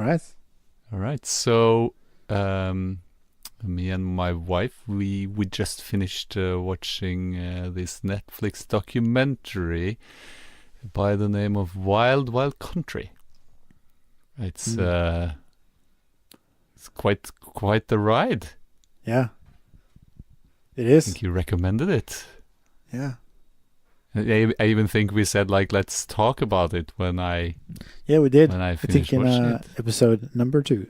All right. All right. So, me and my wife, we just finished watching this Netflix documentary by the name of Wild Wild Country. It's it's quite the ride. Yeah, it I is. think you recommended it. Yeah. I even think we said like let's talk about it when I Yeah, we did. when I I finished think in watching it. episode number 2.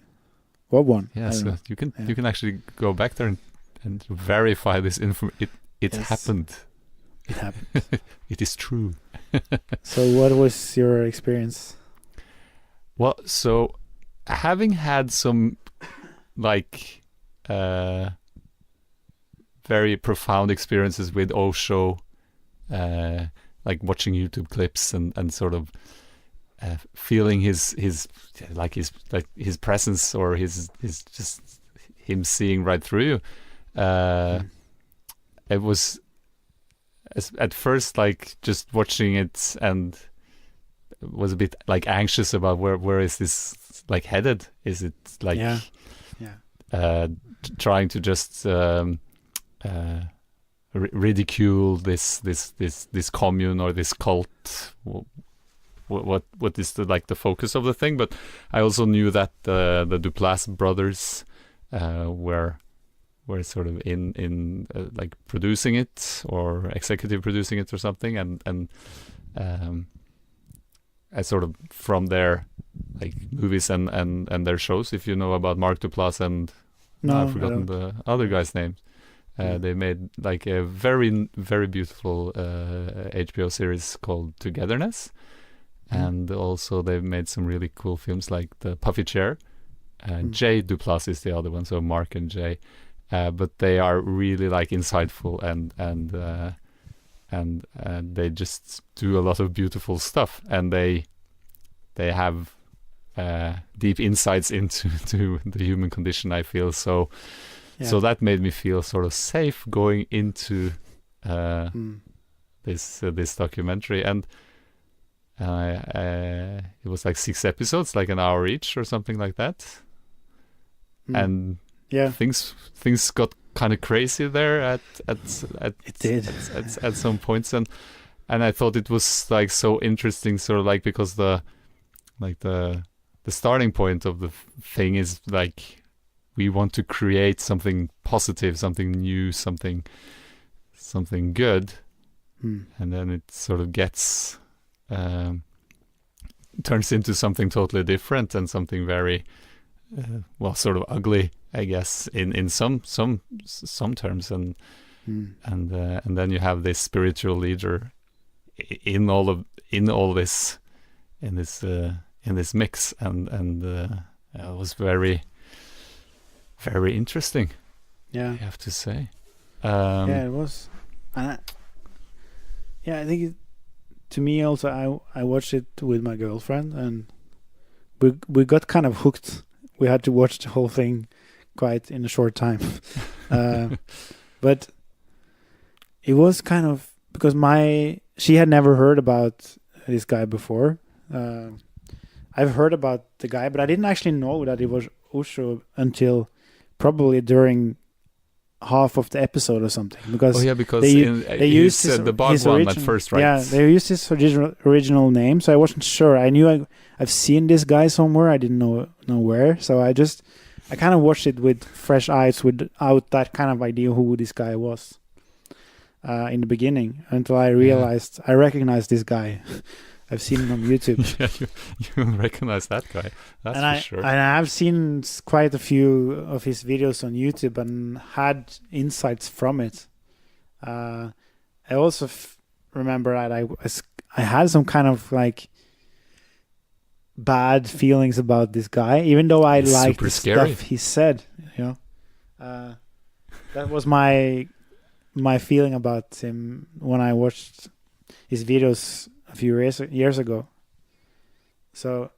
Or 1. Yeah, I don't so know. Yeah. you can actually go back there and verify this info. It Yes. happened. It happened. It is true. So what was your experience? Well, so having had some like very profound experiences with Osho, like watching YouTube clips and sort of feeling his presence or his just him seeing right through you. It was at first like just watching it and was a bit like anxious about where is this like headed? Is it like Yeah. trying to just ridicule this commune or this cult? What is the focus of the thing? But I also knew that the Duplass brothers were sort of in like producing it or executive producing it or something, and I sort of from their like movies and their shows. If you know about Mark Duplass and No, I've forgotten the other guy's name. They made like a very very beautiful HBO series called Togetherness, and also they've made some really cool films like The Puffy Chair. Jay Duplass is the other one, so Mark and Jay. But they are really like insightful and they just do a lot of beautiful stuff, and they have deep insights into the human condition, I feel. So that made me feel sort of safe going into this documentary, and it was like 6 episodes, like an hour each or something like that. And things got kind of crazy there at some points, and I thought it was like so interesting, sort of like because the starting point of the thing is like we want to create something positive, something new, something good, and then it sort of gets turns into something totally different and something very sort of ugly, I guess, in some terms, and then you have this spiritual leader in this mix, and it was very very interesting. Yeah, I have to say. It was. I think to me also, I watched it with my girlfriend, and we got kind of hooked. We had to watch the whole thing quite in a short time. But it was kind of because she had never heard about this guy before. I've heard about the guy, but I didn't actually know that it was Osho until probably during half of the episode or something. Because they used the Bhagwan at first, right? Yeah, they used his original name, so I wasn't sure. I knew I've seen this guy somewhere. I didn't know where, so I kind of watched it with fresh eyes, without that kind of idea who this guy was in the beginning, until I realized I recognized this guy. I've seen him on YouTube. Yeah, you recognize that guy. That's for sure. And I've seen quite a few of his videos on YouTube and had insights from it. I also remember that I had some kind of like bad feelings about this guy, even though I liked the stuff he said. You know, that was my feeling about him when I watched his videos a few years ago. So,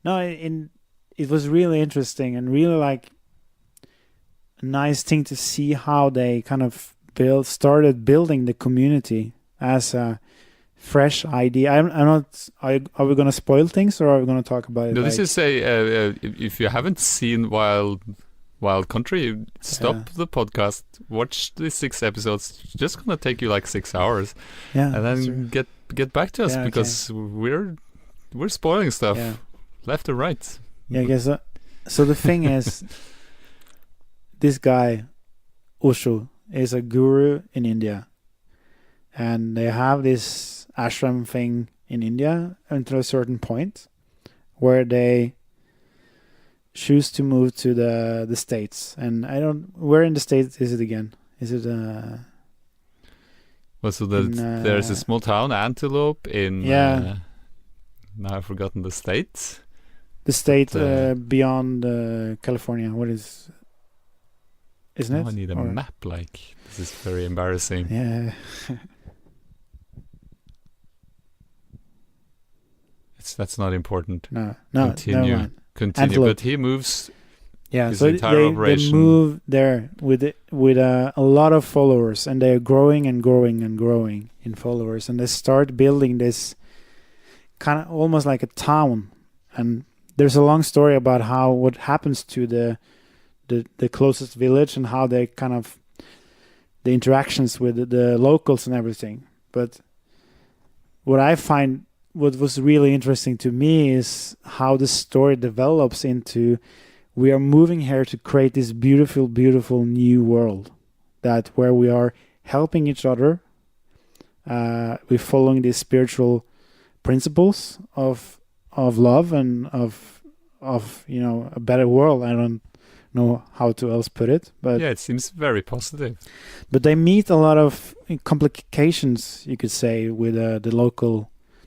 no, it was really interesting and really like a nice thing to see how they kind of started building the community as a fresh idea. I'm not. Are we going to spoil things, or are we going to talk about it? No, this is if you haven't seen Wild Country, stop the podcast, watch the 6 episodes. It's just gonna take you like 6 hours, Yeah, and then get back to us, Yeah, because we're spoiling stuff left and right. Yeah, I guess. So the thing is, this guy Osho is a guru in India, and they have this ashram thing in India until a certain point, where they choose to move to the States. And I don't. Where in the States is it again? Is it Well, so there's a small town, Antelope, in now I've forgotten the state. The state beyond California. What is? Isn't it? I need a map. Like, this is very embarrassing. Yeah. That's not important. No. Continue. Never mind. Continue. Antelope. But he moves. Yeah, his so entire operation. they move there with a lot of followers, and they're growing and growing and growing in followers, and they start building this kind of almost like a town. And there's a long story about what happens to the closest village, and how they kind of the interactions with the locals and everything. But what was really interesting to me is how the story develops into, we are moving here to create this beautiful, beautiful new world, that where we are helping each other. We're following these spiritual principles of love and of a better world. I don't know how to else put it, but yeah, it seems very positive. But they meet a lot of complications, you could say, with the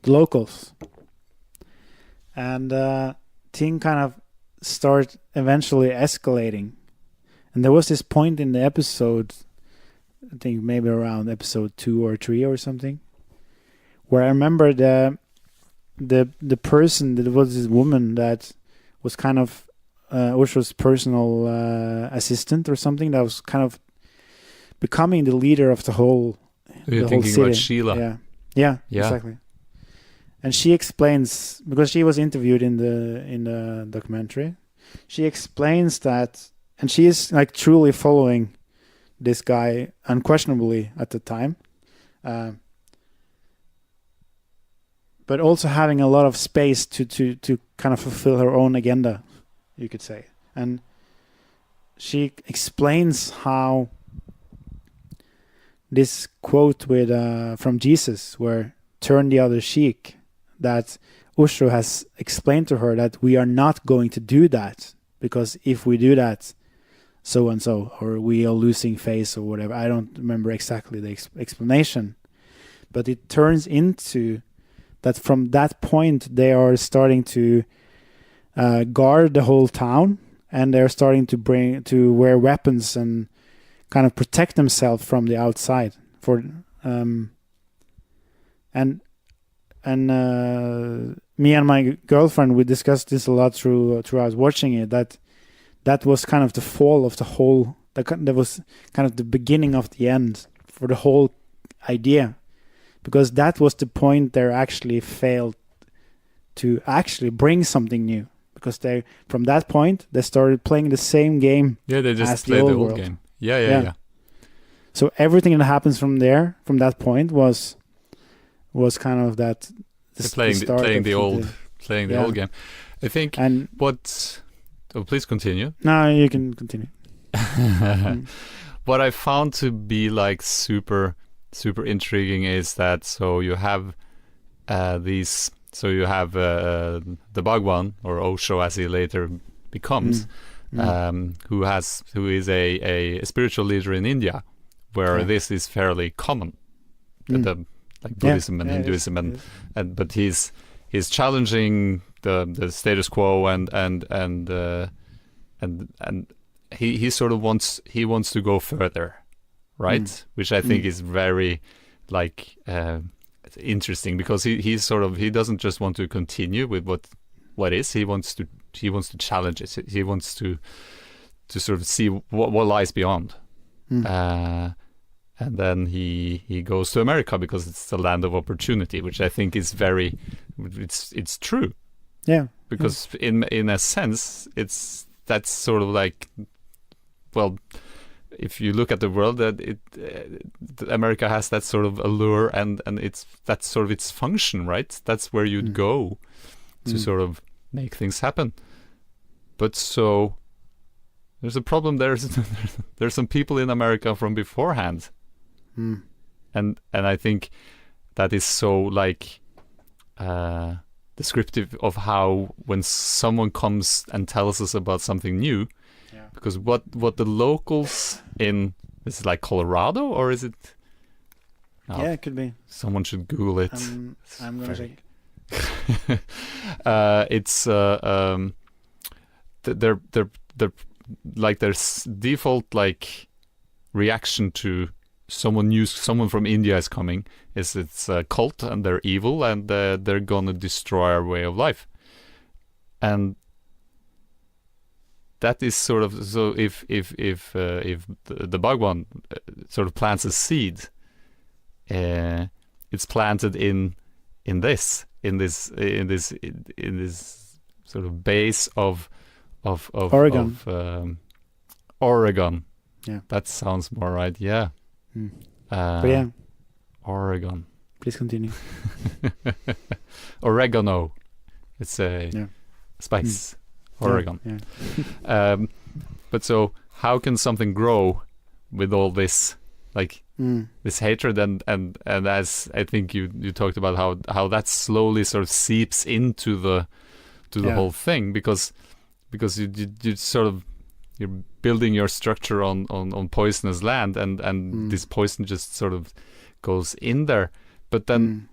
locals, and thing kind of start eventually escalating. And there was this point in the episode, I think maybe around episode 2 or 3 or something, where I remember the person that was this woman that was kind of Osho's personal assistant or something, that was kind of becoming the leader of the whole You're thinking city. about Sheila. Yeah, exactly. And she explains, because she was interviewed in the documentary, she explains that, and she is like truly following this guy unquestionably at the time, but also having a lot of space to kind of fulfill her own agenda, you could say. And she explains how this quote from Jesus, where "turn the other cheek," that Osho has explained to her that we are not going to do that, because if we do that, so and so, or we are losing face or whatever. I don't remember exactly the explanation, but it turns into that from that point they are starting to guard the whole town, and they're starting to wear weapons and kind of protect themselves from the outside. And me and my girlfriend, we discussed this a lot throughout watching it, that was kind of the fall of the whole, that was kind of the beginning of the end for the whole idea, because that was the point they actually failed to actually bring something new, because from that point they started playing the same game. Yeah, they just as play the old world. game. Yeah. So everything that happens from that point was kind of that. Playing the old game. I think. And please continue. No, you can continue. What I found to be like super, super intriguing is that you have these. So you have the Bhagwan, or Osho as he later becomes, who is a spiritual leader in India, where this is fairly common. Like Buddhism and Hinduism, but he's challenging the status quo, and he sort of wants to go further, right? Which I think is very like interesting, because he doesn't just want to continue with what is. He wants to challenge it. He wants to sort of see what lies beyond. and then he goes to America because it's the land of opportunity, which I think is it's true. Yeah. Because in a sense, that's sort of like, well, if you look at the world, that America has that sort of allure, and that's sort of its function, right? That's where you'd go to sort of make things happen. But so there's a problem. There's some people in America from beforehand, and I think that is so like descriptive of how when someone comes and tells us about something new, because what the locals in, is it like Colorado or is it? No, Yeah, it could be. someone should Google it. I'm gonna very- check. It's they're like their default like reaction to someone new, someone from India is coming, is it's a cult and they're evil and they're gonna destroy our way of life. And that is sort of, so if the Bhagwan sort of plants a seed, it's planted in this sort of base of Oregon. Oregon. Yeah. That sounds more right. Yeah. But yeah, Oregon. please continue. Oregano. It's a spice. Oregon. Yeah. But so how can something grow with all this, like this hatred, and as I think you talked about how that slowly sort of seeps into the whole thing, because you sort of, you're building your structure on poisonous land, and this poison just sort of goes in there. But then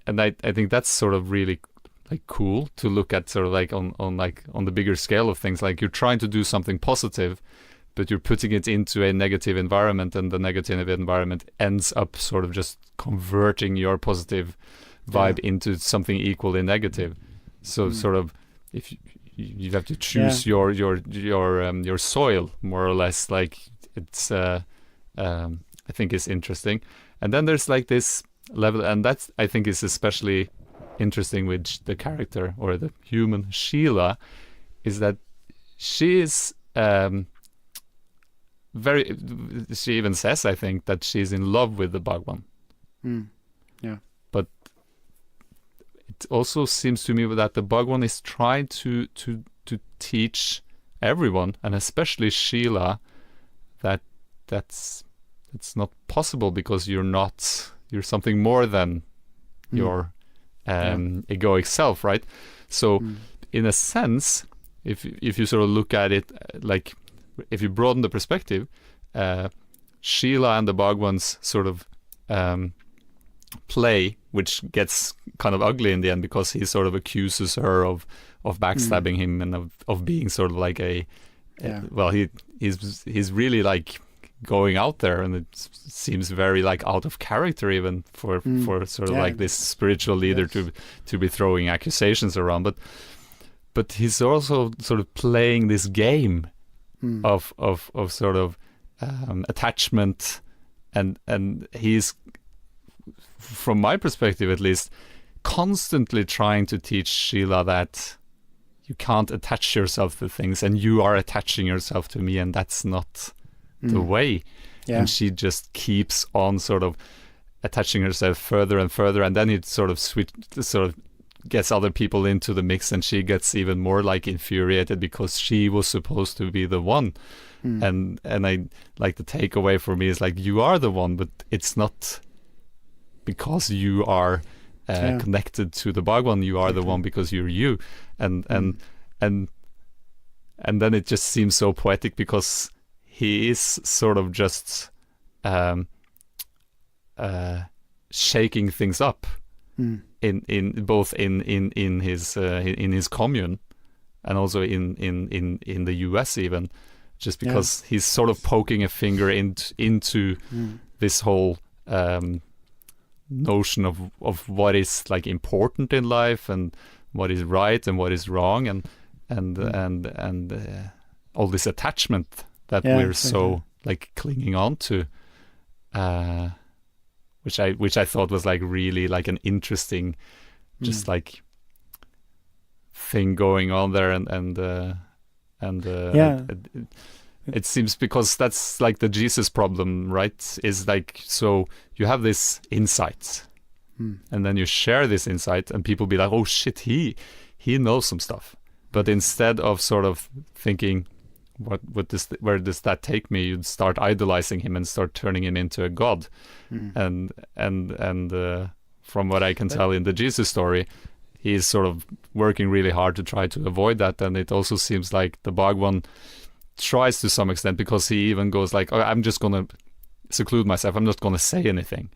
and I think that's sort of really like cool to look at, sort of like on the bigger scale of things. Like you're trying to do something positive, but you're putting it into a negative environment, and the negative environment ends up sort of just converting your positive vibe into something equally negative. So sort of, if you have to choose your soil, more or less. Like it's I think is interesting. And then there's like this level, and that's, I think, is especially interesting with the character or the human Sheila, is that she is very, she even says, I think, that she's in love with the Bhagwan. Yeah. But it also seems to me that the Bhagwan is trying to teach everyone, and especially Sheila, that it's not possible, because you're something more than your egoic self, right? So in a sense, if you sort of look at it, like if you broaden the perspective, Sheila and the Bhagwan's sort of play, which gets kind of ugly in the end, because he sort of accuses her of backstabbing him, and of being sort of like well, he's really like going out there, and it seems very like out of character even for sort of like this spiritual leader to be throwing accusations around, but he's also sort of playing this game of sort of attachment, and he's, from my perspective at least, constantly trying to teach Sheila that you can't attach yourself to things, and you are attaching yourself to me, and that's not the way. And she just keeps on sort of attaching herself further and further, and then it sort of gets other people into the mix, and she gets even more like infuriated because she was supposed to be the one. And I like, the takeaway for me is like, you are the one, but it's not because you are connected to the Bhagwan. You are the one because you're you, and then it just seems so poetic, because he is sort of just shaking things up in both in his commune, and also in the US even, just because he's sort of poking a finger into this whole notion of what is like important in life, and what is right and what is wrong, and all this attachment that we're so like clinging on to. which I thought was like really like an interesting, just like thing going on there, and Yeah. it seems because that's like the Jesus problem, right? Is like, so you have this insight, and then you share this insight, and people be like, oh shit, he knows some stuff. But instead of sort of thinking, where does that take me? You'd start idolizing him and start turning him into a god. And from what I can tell in the Jesus story, he's sort of working really hard to try to avoid that. And it also seems like the Bhagwan tries to some extent, because he even goes like, oh, I'm just going to seclude myself. I'm not going to say anything.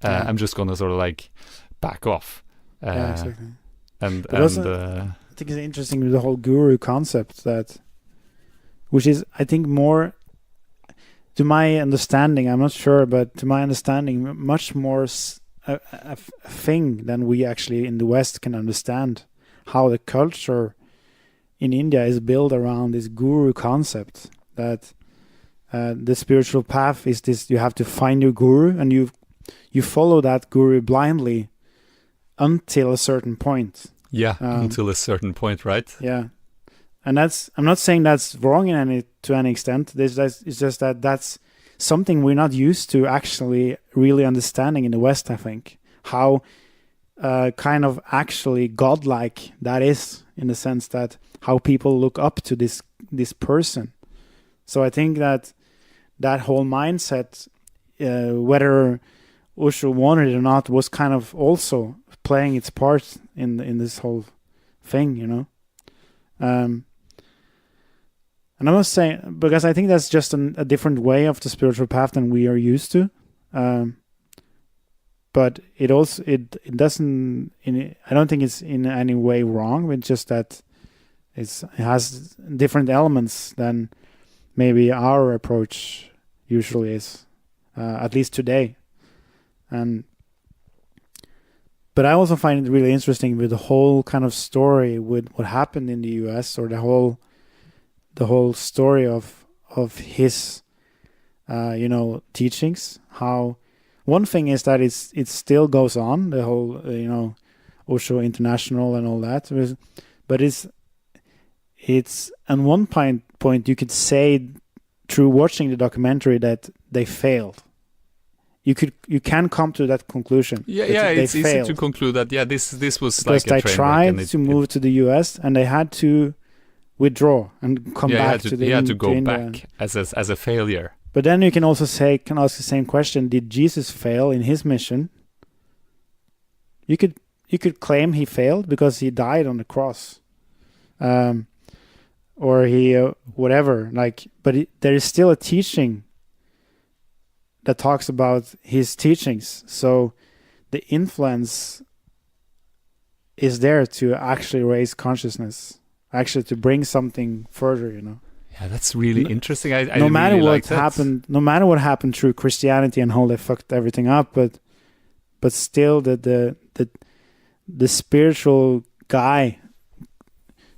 I'm just going to sort of like back off. Yeah, exactly. And I think it's interesting with the whole guru concept, which is, I think, more, to my understanding, I'm not sure, but to my understanding, much more a thing than we actually in the West can understand. How the culture in India is built around this guru concept, that the spiritual path is this: you have to find your guru, and you follow that guru blindly until a certain point. Yeah, until a certain point, right? Yeah, and I'm not saying that's wrong to any extent. It's just that that's something we're not used to actually really understanding in the West. I think how kind of actually godlike that is, in the sense that how people look up to this person. So I think that whole mindset, whether Osho wanted it or not, was kind of also playing its part in this whole thing, you know. And I must say, because I think that's just a different way of the spiritual path than we are used to. But it also it doesn't. I don't think it's in any way wrong. It's just that it has different elements than maybe our approach usually is, at least today. But I also find it really interesting with the whole kind of story with what happened in the U.S., or the whole story of his, teachings. How one thing is that it still goes on, the whole Osho International and all that, but it's on one point you could say through watching the documentary that they failed. You can come to that conclusion. Yeah, it's easy to conclude that. Yeah, this was because like a they tried to move to the U.S. and they had to withdraw and come back to the he had to go India. back as a failure. But then you can also ask the same question: did Jesus fail in his mission? You could claim he failed because he died on the cross, or he whatever. But there is still a teaching that talks about his teachings. So the influence is there to actually raise consciousness, actually to bring something further, you know. Yeah, that's really interesting. No matter really what happened, no matter what happened through Christianity and how they fucked everything up, but still the spiritual guy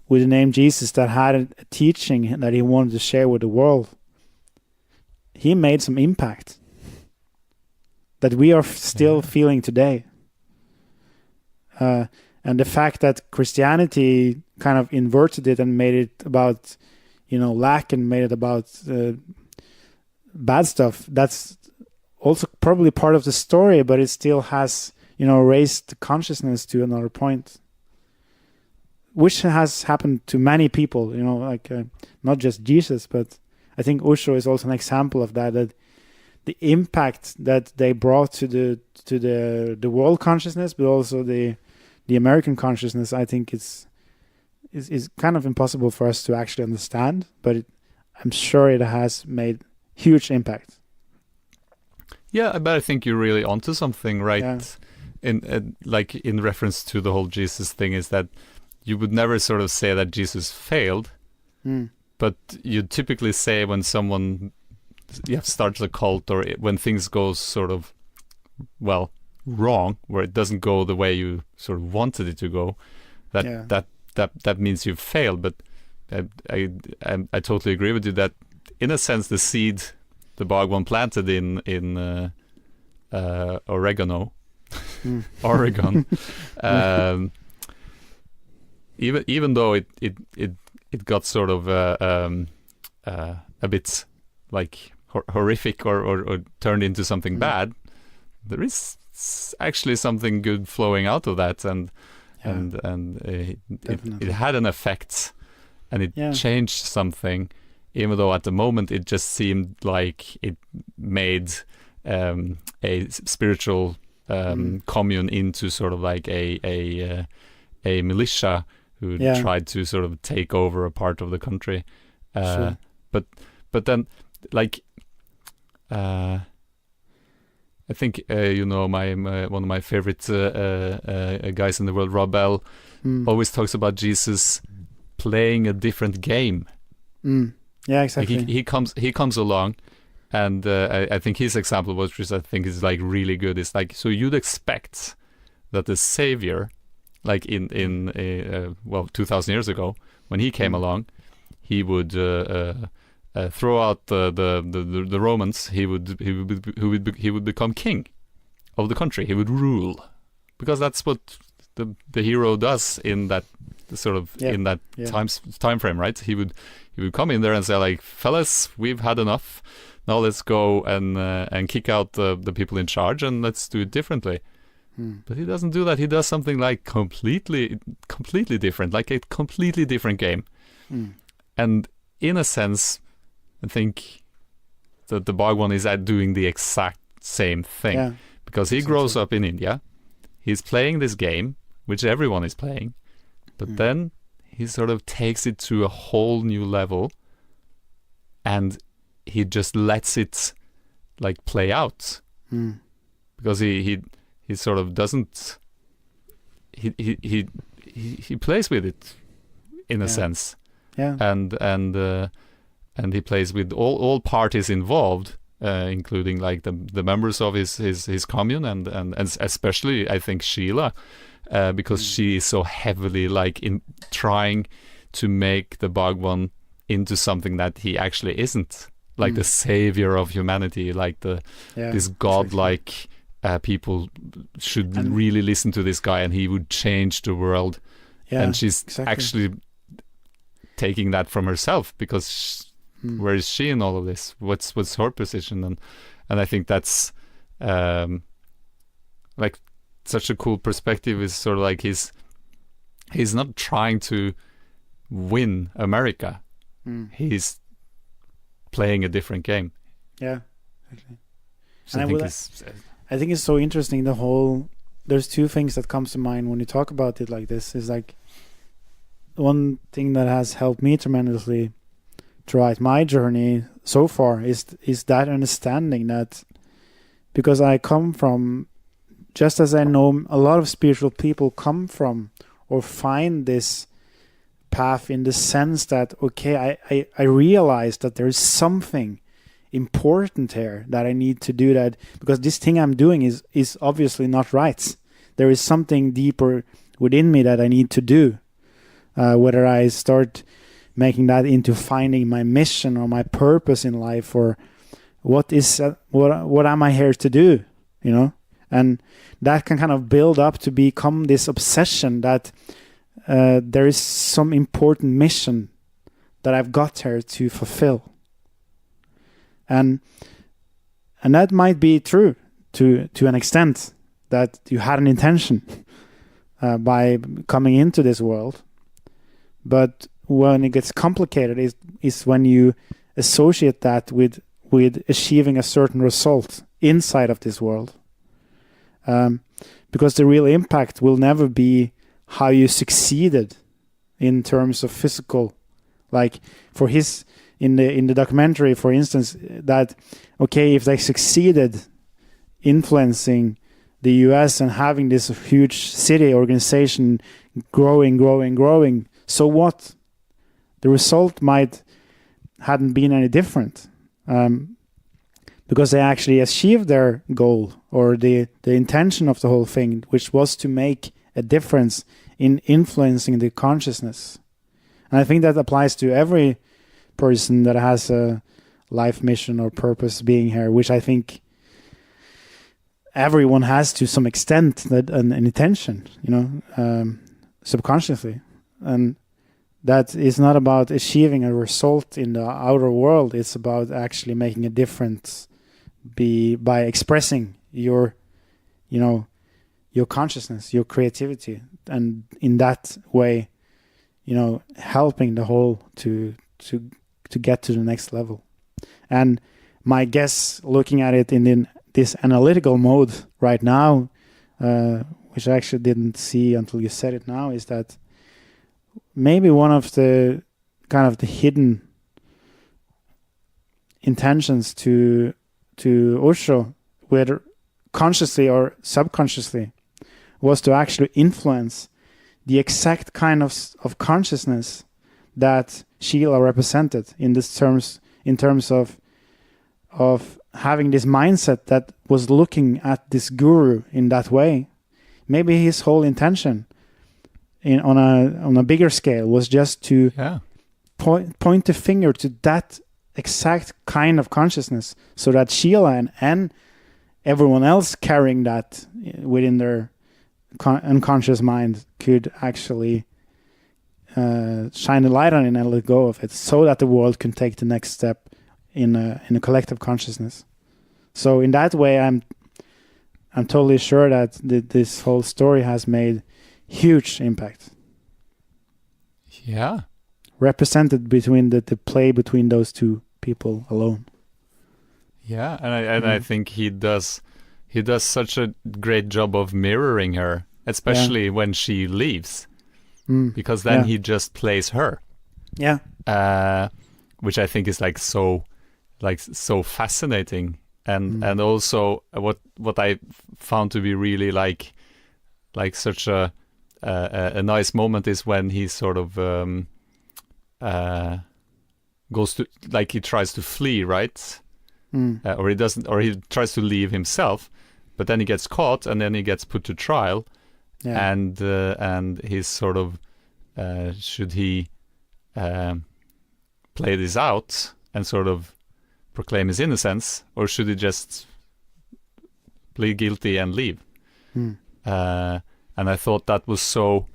with the name Jesus that had a teaching that he wanted to share with the world, he made some impact that we are still feeling today. And the fact that Christianity kind of inverted it and made it about, lack, and made it about bad stuff, that's also probably part of the story, but it still has, raised the consciousness to another point, which has happened to many people, not just Jesus, but I think Osho is also an example of that the impact that they brought to the world consciousness, but also the American consciousness, I think is kind of impossible for us to actually understand, but I'm sure it has made huge impact. Yeah, but I think you're really onto something, right? Yeah. In reference to the whole Jesus thing, is that you would never sort of say that Jesus failed, but you typically say when someone starts a cult, or when things go sort of wrong, where it doesn't go the way you sort of wanted it to go, that means you've failed. But I totally agree with you that in a sense the seed the Bhagwan planted in oregano, Mm. Oregon. Even though it got sort of a bit like horrific or turned into something bad, there is actually something good flowing out of that, and it had an effect, and it changed something, even though at the moment it just seemed like it made a spiritual commune into sort of like a militia who tried to sort of take over a part of the country. Sure. But then, like, I think my one of my favorite guys in the world, Rob Bell, always talks about Jesus playing a different game. Yeah, exactly. Like he comes along, and I think his example, which I think is like really good, is like, so you'd expect that the Savior, like in 2,000 years ago when he came along, he would throw out the Romans. He would become king of the country. He would rule, because that's what the hero does in that sort of in that time frame, right? He would come in there and say, like, fellas, we've had enough. Now let's go and kick out the people in charge, and let's do it differently. But he doesn't do that. He does something like completely different, like a completely different game. And in a sense, I think that the Bhagwan is doing the exact same thing, because he grows up in India. He's playing this game, which everyone is playing, but then he sort of takes it to a whole new level, and he just lets it like play out, because he sort of doesn't. He plays with it in a sense, and he plays with all parties involved, including like the members of his commune, and especially I think Sheila, because she is so heavily like in trying to make the Bhagwan into something that he actually isn't, like the savior of humanity, like this godlike people should really listen to this guy and he would change the world. And she's actually taking that from herself, because where is she in all of this? What's her position? And I think that's like such a cool perspective. Is sort of like he's not trying to win America. He's playing a different game. Yeah, exactly. So I think it's so interesting. There's two things that comes to mind when you talk about it like this. Is like, one thing that has helped me tremendously throughout my journey so far is that understanding that, because I come from, just as I know a lot of spiritual people come from or find this path, in the sense that, okay, I realize that there is something important here that I need to do, that because this thing I'm doing is obviously not right. There is something deeper within me that I need to do. Whether I start making that into finding my mission or my purpose in life, or what am I here to do, and that can kind of build up to become this obsession that there is some important mission that I've got here to fulfill. And that might be true to an extent, that you had an intention by coming into this world. But when it gets complicated is when you associate that with achieving a certain result inside of this world. Because the real impact will never be how you succeeded in terms of physical. Like for in the documentary, for instance, that, okay, if they succeeded influencing the US and having this huge city organization growing, so what? The result hadn't been any different, because they actually achieved their goal, or the intention of the whole thing, which was to make a difference in influencing the consciousness. And I think that applies to every person that has a life mission or purpose being here, which I think everyone has to some extent that an intention, subconsciously, and that is not about achieving a result in the outer world. It's about actually making a difference by expressing your consciousness, your creativity, and in that way, helping the whole to get to the next level. And my guess, looking at it in this analytical mode right now, which I actually didn't see until you said it now, is that maybe one of the kind of the hidden intentions to Osho, whether consciously or subconsciously, was to actually influence the exact kind of consciousness that Sheila represented in terms of having this mindset that was looking at this guru in that way. Maybe his whole intention on a bigger scale was just to point the finger to that exact kind of consciousness, so that Sheila and everyone else carrying that within their unconscious mind could actually shine a light on it and let go of it, so that the world can take the next step in a collective consciousness. So in that way, I'm totally sure that this whole story has made huge impact. Yeah. Represented between the play between those two people alone. Yeah, and I think he does such a great job of mirroring her, especially when she leaves, because then he just plays her. Yeah. Which I think is so fascinating, and also what I found to be really like such a nice moment is when he sort of goes to, like, he tries to flee, right? Or he doesn't, or he tries to leave himself, but then he gets caught and then he gets put to trial, and he's sort of should he play this out and sort of proclaim his innocence, or should he just plead guilty and leave? And I thought that was so,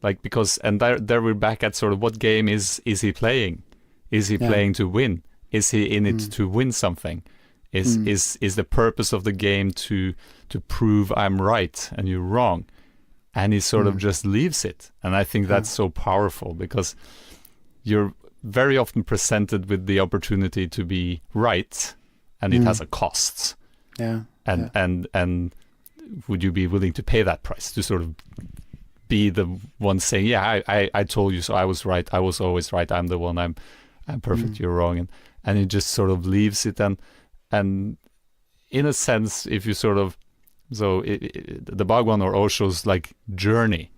like, because, and there we're back at sort of what game is he playing? Is he playing to win? Is he in it to win something? Is the purpose of the game to prove I'm right and you're wrong? And he sort of just leaves it. And I think that's so powerful, because you're very often presented with the opportunity to be right, and it has a cost. And would you be willing to pay that price to sort of be the one saying, yeah, I told you so, I was right, I was always right, I'm the one, I'm perfect, you're wrong, and he just sort of leaves it. And in a sense, if you sort of, so the Bhagwan or Osho's like journey,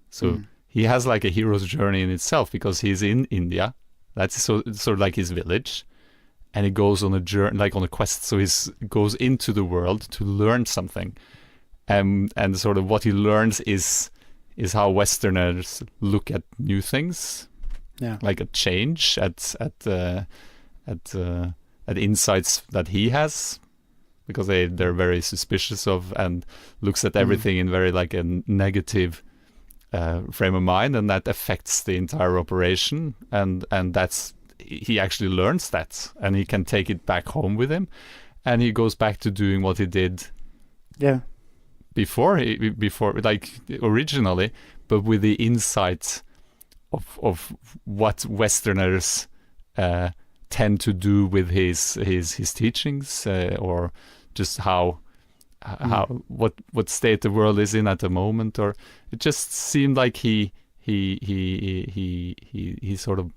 so he has like a hero's journey in itself, because he's in India, that's sort of like his village, and he goes on a journey, like on a quest, so he goes into the world to learn something, and sort of what he learns is how Westerners look at new things, like a change at insights that he has, because they're very suspicious of, and looks at everything in very like a negative frame of mind, and that affects the entire operation, and that's, he actually learns that, and he can take it back home with him, and he goes back to doing what he did before like originally, but with the insight of what Westerners tend to do with his teachings, or just how what state the world is in at the moment. Or it just seemed like he sort of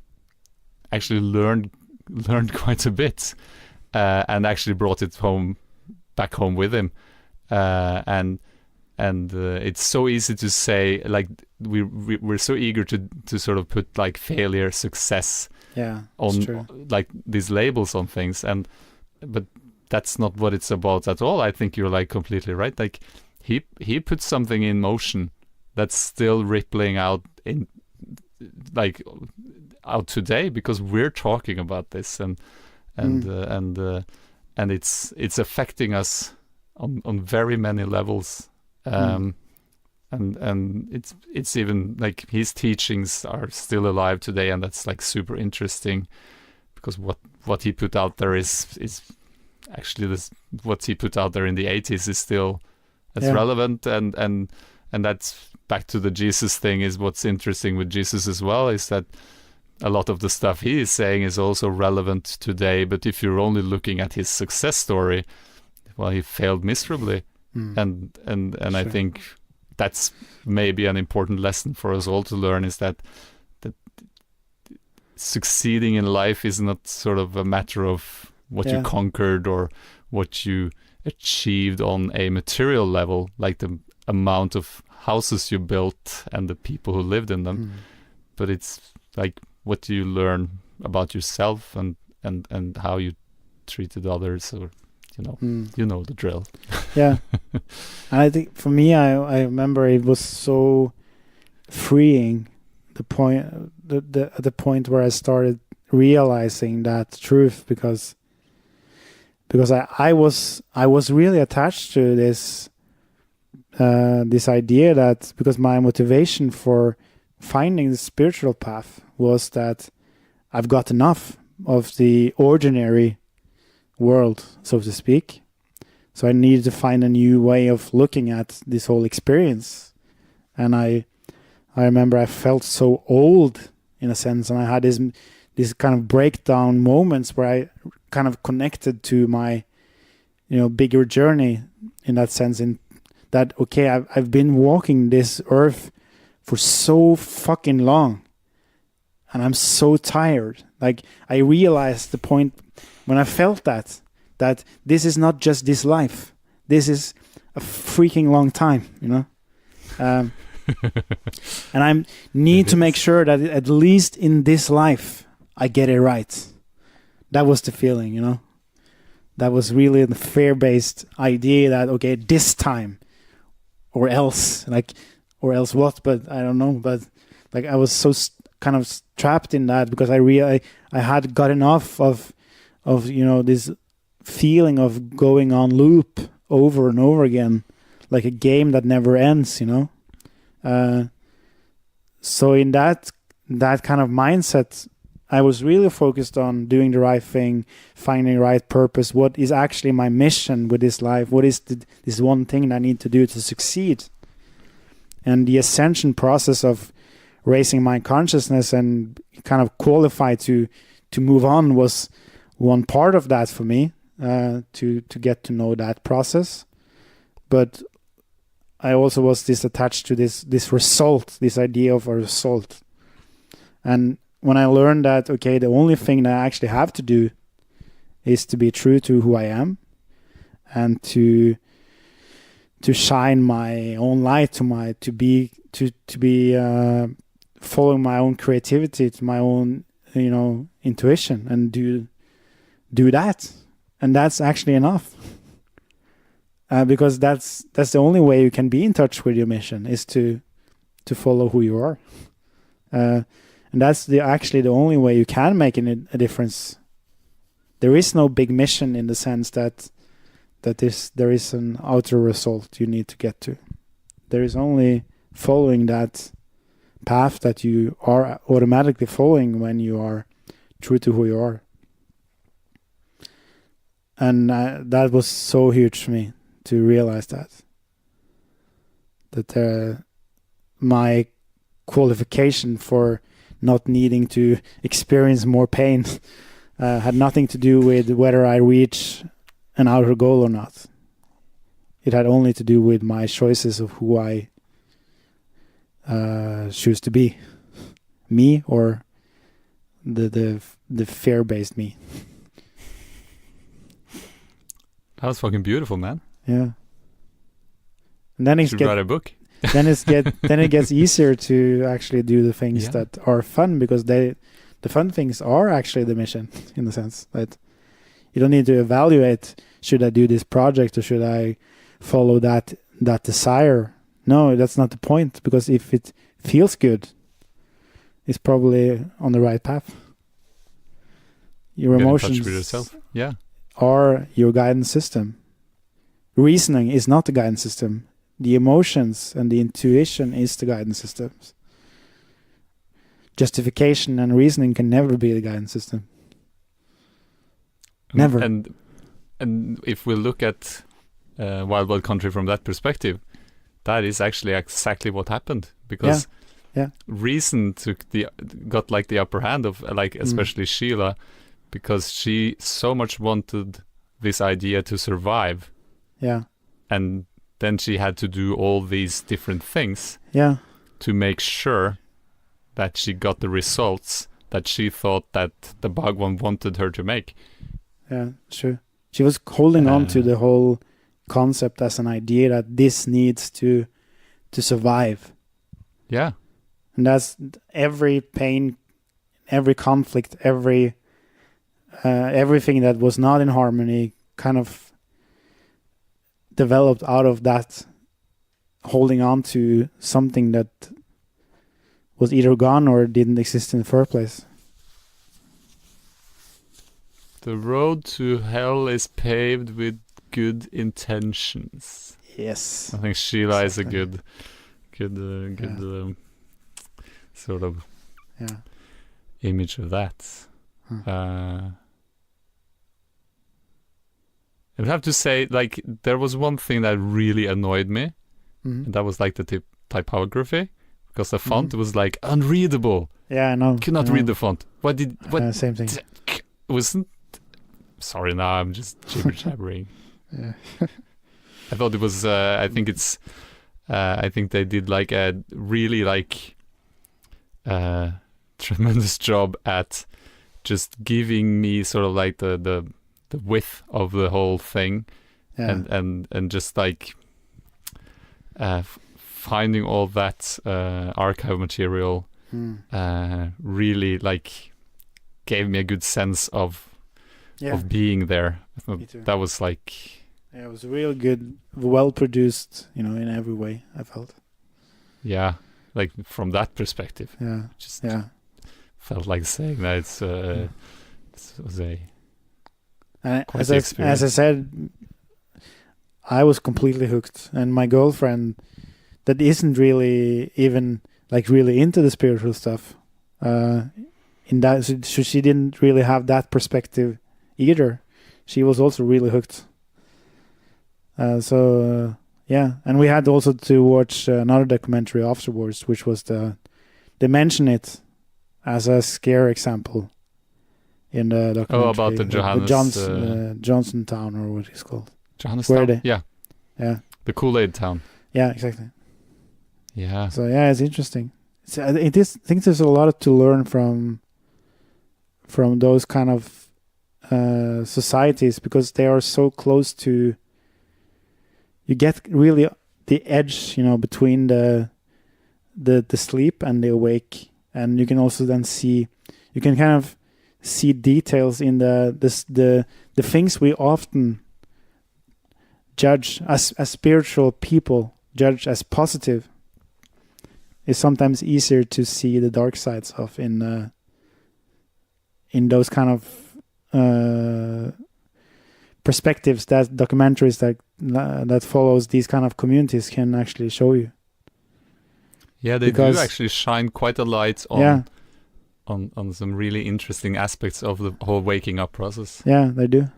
actually learned quite a bit, and actually brought it back home with him, and it's so easy to say, like, we're so eager to sort of put like failure, success, on like these labels on things, but that's not what it's about at all. I think you're like completely right. Like he put something in motion that's still rippling out in like out today, because we're talking about this, and it's affecting us on very many levels. And it's even like his teachings are still alive today, and that's like super interesting, because what he put out there is actually what he put out there in the 80s is still as relevant, and that's back to the Jesus thing. Is what's interesting with Jesus as well, is that a lot of the stuff he is saying is also relevant today, but if you're only looking at his success story, well, he failed miserably. And sure. I think that's maybe an important lesson for us all to learn, is that succeeding in life is not sort of a matter of what you conquered or what you achieved on a material level, like the amount of houses you built and the people who lived in them, but it's like, what do you learn about yourself and how you treated others, or you know the drill. Yeah. And I think for me, I remember it was so freeing, the point where I started realizing that truth, because I was really attached to this idea that, because my motivation for finding the spiritual path was that I've got enough of the ordinary world, so to speak. So I needed to find a new way of looking at this whole experience. And I remember I felt so old in a sense, and I had this kind of breakdown moments where I kind of connected to my bigger journey, in that sense, in that, okay, I've been walking this earth for so fucking long, and I'm so tired. Like, I realized the point when I felt that this is not just this life. This is a freaking long time, and I need to make sure that at least in this life I get it right. That was the feeling, That was really the fear-based idea that, okay, this time, or else what? But I don't know. But like, I was so kind of trapped in that, because I had got enough of this feeling of going on loop over and over again, like a game that never ends, so in that kind of mindset, I was really focused on doing the right thing, finding the right purpose. What is actually my mission with this life? What is this one thing that I need to do to succeed? And the ascension process of raising my consciousness and kind of qualify to move on was one part of that for me, to get to know that process. But I also was attached to this result, this idea of a result. And when I learned that, okay, the only thing that I actually have to do is to be true to who I am, and to shine my own light, to be following my own creativity, to my own intuition, and do that, and that's actually enough. Because that's the only way you can be in touch with your mission, is to follow who you are. And that's actually the only way you can make a difference. There is no big mission in the sense that there is an outer result you need to get to. There is only following that path that you are automatically following when you are true to who you are. And that was so huge for me to realize that my qualification for not needing to experience more pain had nothing to do with whether I reach an outer goal or not. It had only to do with my choices of who I choose to be, me or the fear-based me. That was fucking beautiful, man. Yeah. And then you should write a book. then it gets easier to actually do the things that are fun, because the fun things are actually the mission, in the sense that you don't need to evaluate, should I do this project or should I follow that desire? No, that's not the point, because if it feels good, it's probably on the right path. Your emotions in touch with yourself. Yeah. are your guidance system. reasoning is not the guidance system. The emotions and the intuition is the guidance systems. Justification and reasoning can never be the guidance system. Never. And if we look at Wild Wild Country from that perspective, that is actually exactly what happened, because reason got like the upper hand of like especially Sheila, because she so much wanted this idea to survive. Yeah. And then she had to do all these different things to make sure that she got the results that she thought that the Bhagwan wanted her to make. Yeah, sure. She was holding on to the whole concept as an idea that this needs to survive. Yeah. And that's every pain, every conflict, everything that was not in harmony kind of developed out of that holding on to something that was either gone or didn't exist in the first place. The road to hell is paved with good intentions. Yes. I think Sheila is a good sort of image of that. I would have to say, like, there was one thing that really annoyed me, and that was like the typography, because the font was like unreadable. Yeah, I know. Could not read the font. What? Same thing. Wasn't. Sorry, now I'm just jibber jabbering. Yeah. I thought it was. I think it's. I think they did like a really like tremendous job at just giving me sort of like the width of the whole thing, and just like finding all that archive material really like gave me a good sense of being there. That was like it was real good, well produced, in every way, I felt. Yeah, like from that perspective. Yeah. Just felt like saying that it was a quite the experience. As I said, I was completely hooked, and my girlfriend that isn't really even like really into the spiritual stuff, in that so she didn't really have that perspective either. She was also really hooked. And we had also to watch another documentary afterwards, which was they mention it as a scare example in the documentary. Oh, about the Johnson town, or what it's called. Johannestown? Yeah. The Kool-Aid town. Yeah, exactly. Yeah. So it's interesting. I think there's a lot to learn from those kind of societies, because they are so close to. You get really the edge, between the sleep and the awake, and you can also then see, you can kind of see details in the things we often judge as spiritual people judge as positive. Is sometimes easier to see the dark sides of in those kind of perspectives that documentaries that follows these kind of communities can actually show you. Yeah, they do actually shine quite a light on some really interesting aspects of the whole waking up process. Yeah, they do.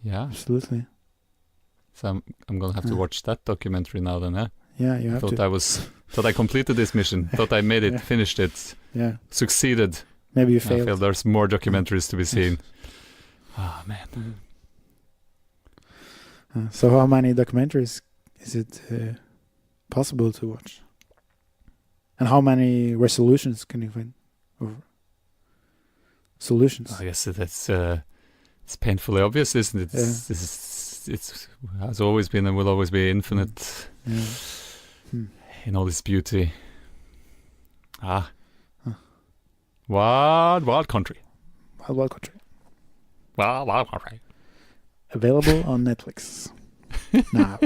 Yeah, absolutely. So I'm gonna have to watch that documentary now then. Yeah, you have to. Thought I completed this mission. Thought I made it, finished it. Yeah, succeeded. Maybe you failed. I feel there's more documentaries to be seen. Oh man. So how many documentaries is it possible to watch? And how many resolutions can you find? Or solutions? I guess that's it's painfully obvious, isn't it? It's has always been and will always be infinite in all its beauty. Wild Country. Wild Country. Wild Country. Available on Netflix now.